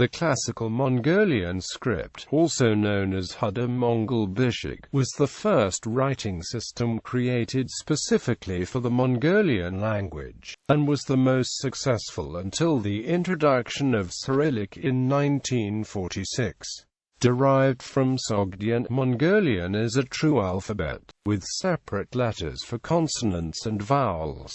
The classical Mongolian script, also known as Hudum Mongol bichig, was the first writing system created specifically for the Mongolian language, and was the most successful until the introduction of Cyrillic in 1946. Derived from Sogdian, Mongolian is a true alphabet, with separate letters for consonants and vowels.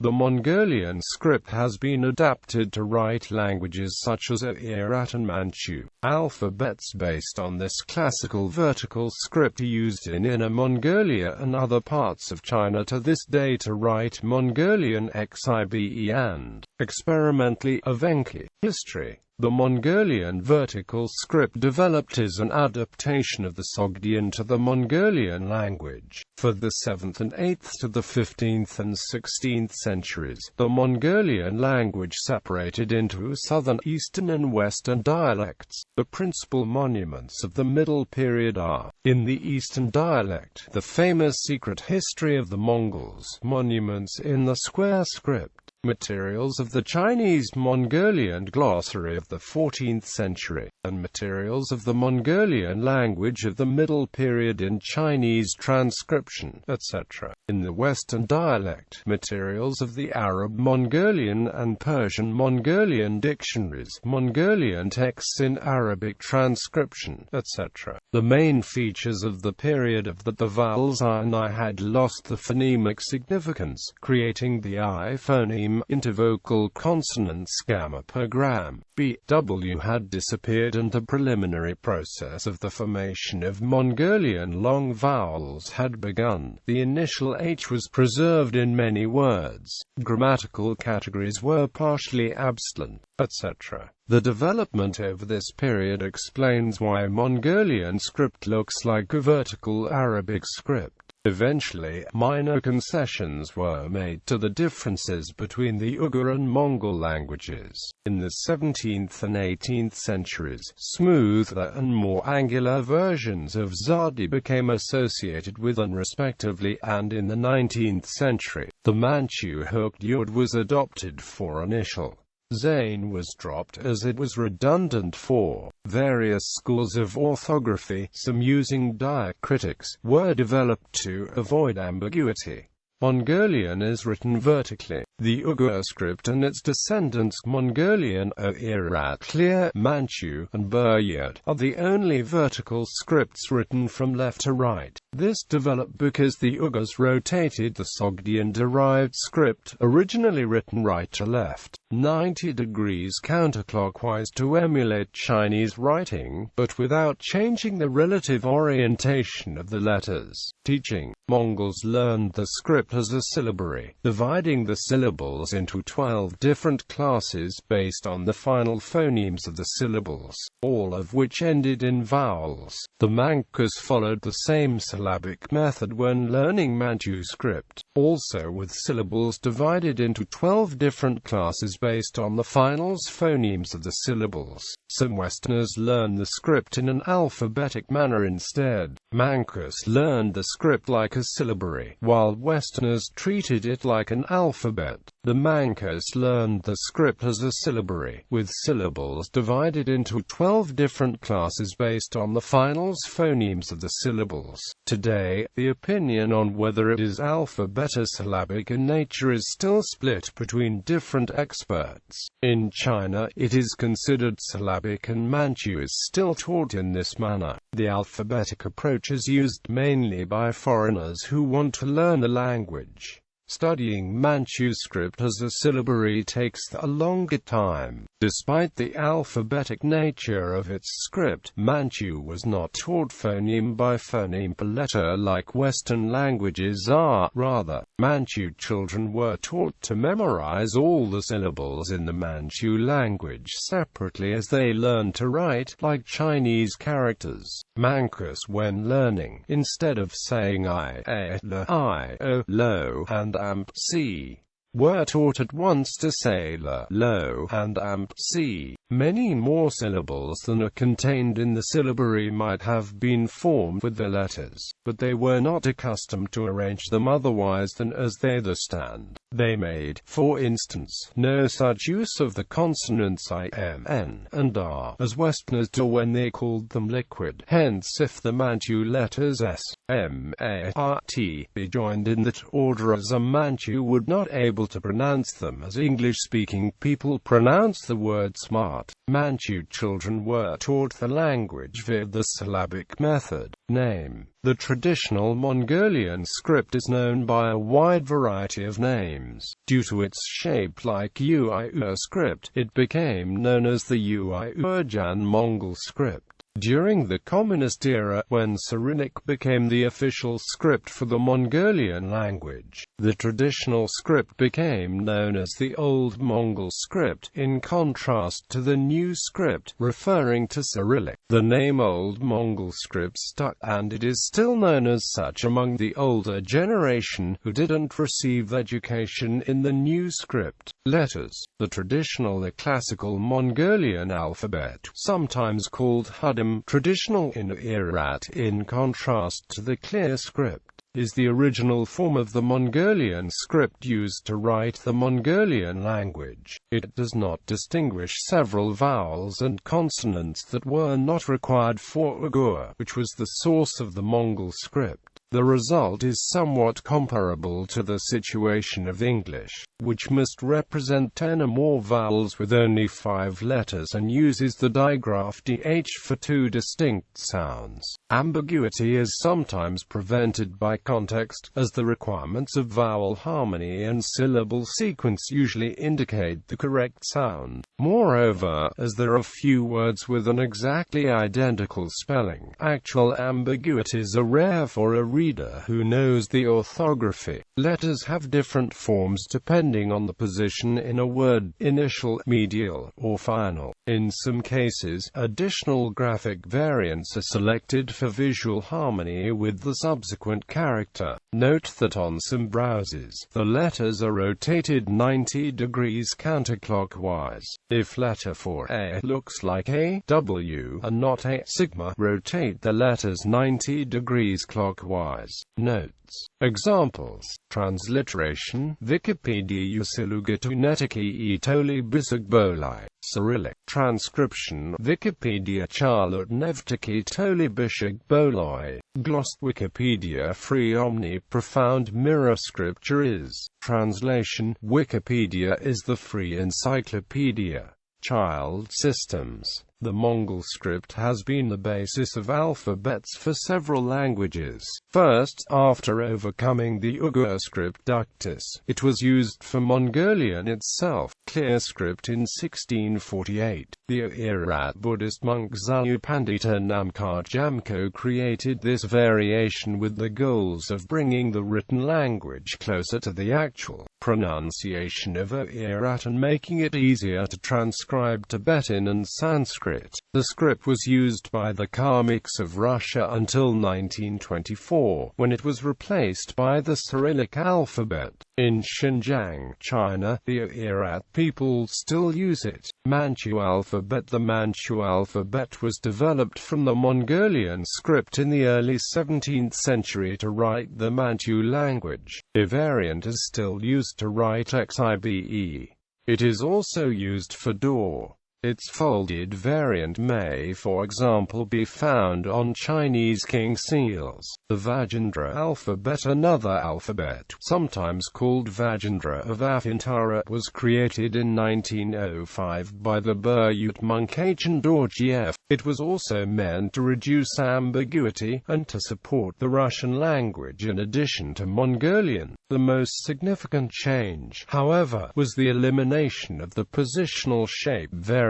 The Mongolian script has been adapted to write languages such as Oirat and Manchu.Alphabets based on this classical vertical script used in Inner Mongolia and other parts of China to this day to write Mongolian Xibe and, experimentally, Evenki. History. The Mongolian vertical script developed as an adaptation of the Sogdian to the Mongolian language. For the 7th and 8th to the 15th and 16th centuries, the Mongolian language separated into southern, eastern and western dialects. The principal monuments of the Middle Period are, in the Eastern dialect, the famous Secret History of the Mongols, monuments in the square script. Materials of the Chinese Mongolian glossary of the 14th century, and materials of the Mongolian language of the Middle Period in Chinese transcription, etc. In the Western dialect, materials of the Arab Mongolian and Persian Mongolian dictionaries, Mongolian texts in Arabic transcription, etc. The main features of the period of the vowels I and I had lost the phonemic significance, creating the I phoneme. Intervocal consonants gamma per gram, B, W had disappeared and the preliminary process of the formation of Mongolian long vowels had begun. The initial H was preserved in many words. Grammatical categories were partially absent, etc. The development over this period explains why Mongolian script looks like a vertical Arabic script. Eventually, minor concessions were made to the differences between the Uyghur and Mongol languages. In the 17th and 18th centuries, smoother and more angular versions of Zadi became associated with them respectively, and in the 19th century, the Manchu hooked yod was adopted for initial. Zain was dropped as it was redundant for various schools of orthography. Some using diacritics were developed to avoid ambiguity. Mongolian is written vertically. The Uyghur script and its descendants Mongolian, Oirat, Clear, Manchu, and Buryat are the only vertical scripts written from left to right. This developed because the Uyghurs rotated the Sogdian-derived script, originally written right to left, 90 degrees counterclockwise to emulate Chinese writing, but without changing the relative orientation of the letters. Teaching. Mongols learned the script as a syllabary, dividing the syllables into 12 different classes based on the final phonemes of the syllables, all of which ended in vowels. The Manchus followed the same syllabic method when learning Manchu script, also with syllables divided into 12 different classes based on the finals phonemes of the syllables. Some Westerners learn the script in an alphabetic manner instead. Manchus learned the script like a syllabary, while Westerners treated it like an alphabet. The Manchus learned the script as a syllabary, with syllables divided into 12 different classes based on the finals phonemes of the syllables. Today, the opinion on whether it is alphabet or syllabic in nature is still split between different experts. In China, it is considered syllabic and Manchu is still taught in this manner. The alphabetic approach is used mainly by foreigners who want to learn the language. Studying Manchu script as a syllabary takes a longer time. Despite the alphabetic nature of its script, Manchu was not taught phoneme by phoneme per letter like Western languages are. Rather, Manchu children were taught to memorize all the syllables in the Manchu language separately as they learned to write, like Chinese characters. Manchus, when learning, instead of saying I, a, l, I, o, lo, and amp, c, were taught at once to say la, lo, and amp, c. Many more syllables than are contained in the syllabary might have been formed with the letters, but they were not accustomed to arrange them otherwise than as they stand. They made, for instance, no such use of the consonants I, M, N, and R as Westerners do when they called them liquid. Hence, if the Manchu letters S, M, A, R, T be joined in that order as a Manchu would not able to pronounce them as English-speaking people pronounce the word smart. Manchu children were taught the language via the syllabic method. Name. The traditional Mongolian script is known by a wide variety of names. Due to its shape like Uiur script, it became known as the Uiur Mongol script. During the Communist era, when Cyrillic became the official script for the Mongolian language, the traditional script became known as the Old Mongol Script, in contrast to the new script, referring to Cyrillic. The name Old Mongol Script stuck, and it is still known as such among the older generation who didn't receive education in the new script. Letters. The traditional classical Mongolian alphabet, sometimes called Hudum, traditional in Oirat, in contrast to the clear script, is the original form of the Mongolian script used to write the Mongolian language. It does not distinguish several vowels and consonants that were not required for Uighur, which was the source of the Mongol script. The result is somewhat comparable to the situation of English, which must represent 10 or more vowels with only 5 letters and uses the digraph DH for 2 distinct sounds. Ambiguity is sometimes prevented by context, as the requirements of vowel harmony and syllable sequence usually indicate the correct sound. Moreover, as there are few words with an exactly identical spelling, actual ambiguities are rare for a reader who knows the orthography. Letters have different forms depending on the position in a word, initial, medial, or final. In some cases, additional graphic variants are selected for visual harmony with the subsequent character. Note that on some browsers, the letters are rotated 90 degrees counterclockwise. If letter for A looks like a W and not a sigma, rotate the letters 90 degrees clockwise. Notes. Examples. Transliteration. Wikipedia Usilugatunetiki Etoli Bisagbolai. Cyrillic. Transcription. Wikipedia Charlotte Nevtiki Toli Bishig Boloi. Glossed. Wikipedia Free Omni Profound Mirror Scripture is. Translation. Wikipedia is the free encyclopedia. Child systems. The Mongol script has been the basis of alphabets for several languages. First, after overcoming the Uighur script Duktus, it was used for Mongolian itself. Clear script in 1648. The Oirat Buddhist monk Zalyu Pandita Namkar Jamko created this variation with the goals of bringing the written language closer to the actual pronunciation of Oirat and making it easier to transcribe Tibetan and Sanskrit. The script was used by the Kalmyks of Russia until 1924, when it was replaced by the Cyrillic alphabet. In Xinjiang, China, the Oirat people still use it. Manchu alphabet. The Manchu alphabet was developed from the Mongolian script in the early 17th century to write the Manchu language. A variant is still used to write Xibe. It is also used for door. Its folded variant may, for example, be found on Chinese king seals. The Vajendra alphabet, another alphabet, sometimes called Vajendra of Afintara, was created in 1905 by the Buryat monk Anand.orkhon. It was also meant to reduce ambiguity, and to support the Russian language in addition to Mongolian. The most significant change, however, was the elimination of the positional shape variations.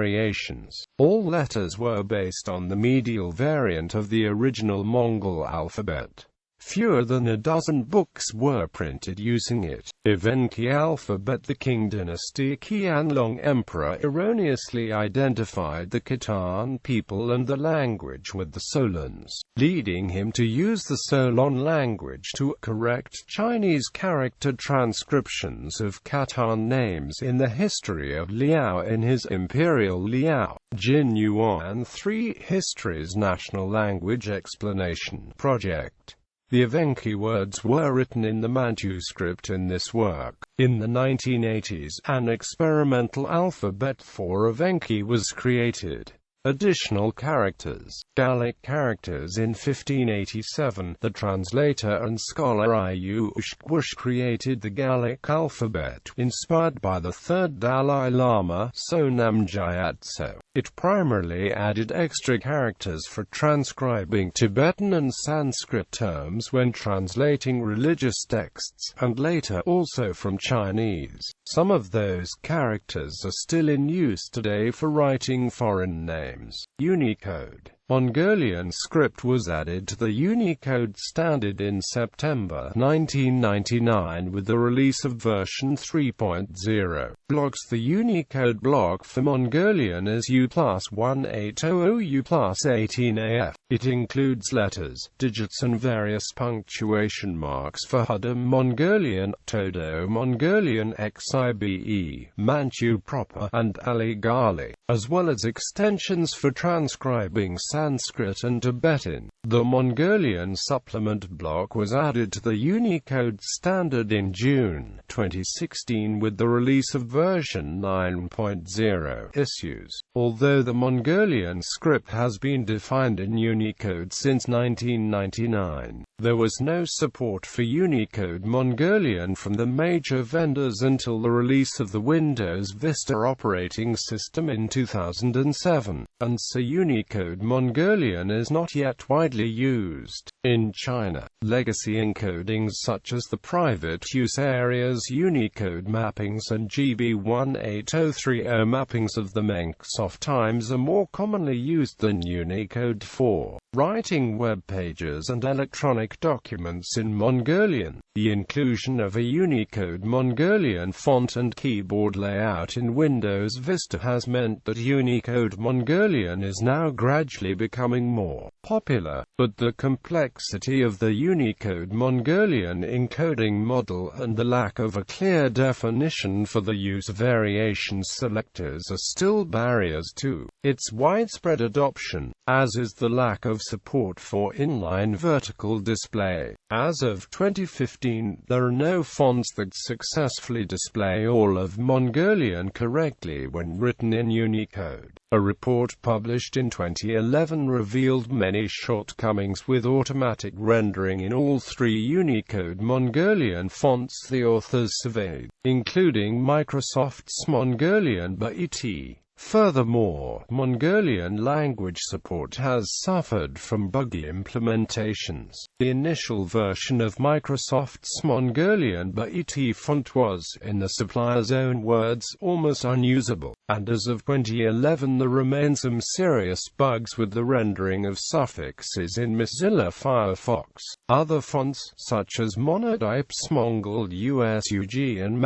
All letters were based on the medial variant of the original Mongol alphabet. Fewer than a dozen books were printed using it. Evenki alphabet. The Qing dynasty Qianlong emperor erroneously identified the Khitan people and the language with the Solons, leading him to use the Solon language to correct Chinese character transcriptions of Khitan names in the history of Liao in his Imperial Liao Jin Yuan 3 History's National Language Explanation Project. The Evenki words were written in the Manchu script in this work. In the 1980s, an experimental alphabet for Evenki was created. Additional characters, Gallic characters. In 1587, the translator and scholar Ushkwush created the Gallic alphabet, inspired by the third Dalai Lama, Sonam Gyatso. It primarily added extra characters for transcribing Tibetan and Sanskrit terms when translating religious texts, and later also from Chinese. Some of those characters are still in use today for writing foreign names. Unicode Mongolian script was added to the Unicode standard in September 1999 with the release of version 3.0. Blocks. The Unicode block for Mongolian is U+1800 U+18AF. It includes letters, digits and various punctuation marks for Hudum Mongolian, Todo Mongolian, Xibe, Manchu proper, and Aligali, as well as extensions for transcribing Sanskrit and Tibetan. The Mongolian supplement block was added to the Unicode standard in June 2016 with the release of version 9.0 issues. Although the Mongolian script has been defined in Unicode since 1999, there was no support for Unicode Mongolian from the major vendors until the release of the Windows Vista operating system in 2007, and so Unicode Mongolian is not yet widely used. In China, legacy encodings such as the private use areas Unicode mappings and GB 18030 mappings of the Microsoft Times are more commonly used than Unicode for writing web pages and electronic documents in Mongolian. The inclusion of a Unicode Mongolian font and keyboard layout in Windows Vista has meant that Unicode Mongolian is now gradually becoming more popular, but the complexity of the Unicode Mongolian encoding model and the lack of a clear definition for the use of variation selectors are still barriers to its widespread adoption, as is the lack of support for inline vertical display. As of 2015, there are no fonts that successfully display all of Mongolian correctly when written in Unicode. A report published in 2011 revealed many shortcomings with automatic rendering in all three Unicode Mongolian fonts the authors surveyed, including Microsoft's Mongolian.The. Furthermore, Mongolian language support has suffered from buggy implementations. The initial version of Microsoft's Mongolian.The font was, in the supplier's own words, almost unusable, and as of 2011 there remain some serious bugs with the rendering of suffixes in Mozilla Firefox. Other fonts, such as Monotype's Mongol USUG and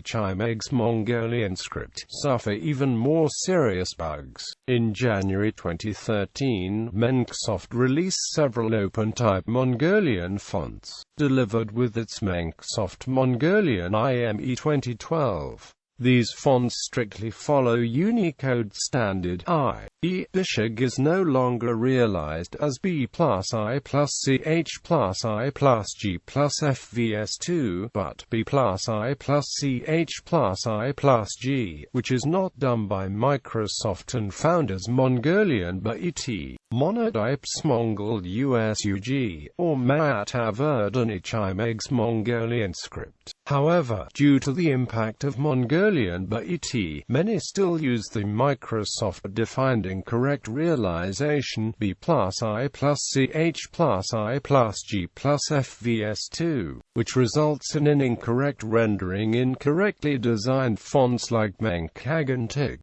Xibe's Mongolian script, suffer even more serious bugs. In January 2013, Microsoft released several OpenType Mongolian fonts, delivered with its Microsoft Mongolian IME 2012. These fonts strictly follow Unicode standard I. Bichig is no longer realized as B plus I plus CH plus I plus G plus FVS2, but B plus I plus CH plus I plus G, which is not done by Microsoft and founders Mongolian.The, Monotype's Mongol USUG, or Xibe's Mongolian script. However, due to the impact of Mongolian.The, many still use the Microsoft-defined incorrect realization B plus I plus CH plus I plus G plus FVS2, which results in an incorrect rendering in correctly designed fonts like Menkagantig.